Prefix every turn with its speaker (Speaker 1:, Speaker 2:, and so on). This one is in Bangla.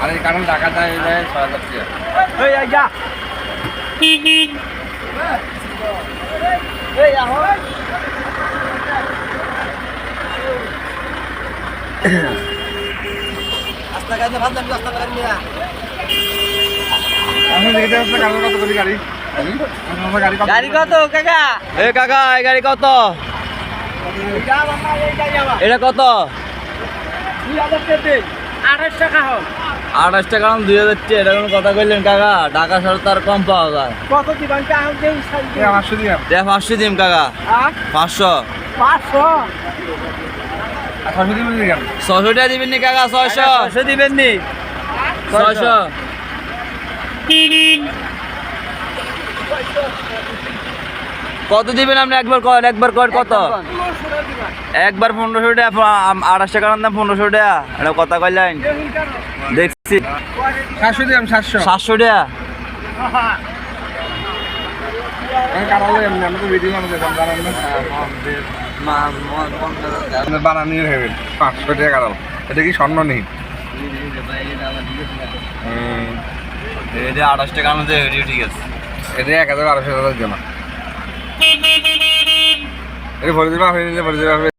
Speaker 1: আর এই কারণ টাকা দেয় 6,000 টাকা।
Speaker 2: এই আইয়া এই আহো রাস্তা গাইতে ভাত দাম রাস্তা করে নিয়া
Speaker 1: আমি দেখতে পাচ্ছি কারণ কত করে গাড়ি
Speaker 2: গাড়ি কত কাকা
Speaker 3: এ কাকা এই গাড়ি কত? এটা কত?
Speaker 2: 28 টাকা হোক
Speaker 3: 28 টাকা 2000 টাকা। এটা কোনো কথা কইলেন কাকা? ঢাকা শহর তার কম পাওয়া যায়।
Speaker 2: কত দিবেন কা আম দেই সাইডে
Speaker 1: 500 দিয়া।
Speaker 3: 500 দিম কাকা।
Speaker 2: হ্যাঁ
Speaker 3: 500
Speaker 2: 500
Speaker 1: 500 দিবেন দিগাম।
Speaker 3: 600 টাকা দিবেন নি কাকা? 600
Speaker 2: দিবেন নি
Speaker 3: 600 কত দিবেন আপনি? একবার কর কত? একবার 1500 টাকা। 28 টাকার দাম 1500 টাকা। এটা কথা কইলেন দেখছি।
Speaker 1: 700 দিগাম 700।
Speaker 3: 700 টাকা।
Speaker 1: আমি কারালে এমনি আমরা তো ভিডিও বানাতে যাম কারণ না বানানি হবে 500 টাকা কারাল। এটা কি স্বর্ণ নেই?
Speaker 3: এটা 28 টাকা আমাদের ঠিক আছে।
Speaker 1: এটা 1000 1200 টাকার জন্য। এটা ভরে দিবা হয়ে নিলে ভরে দিবা।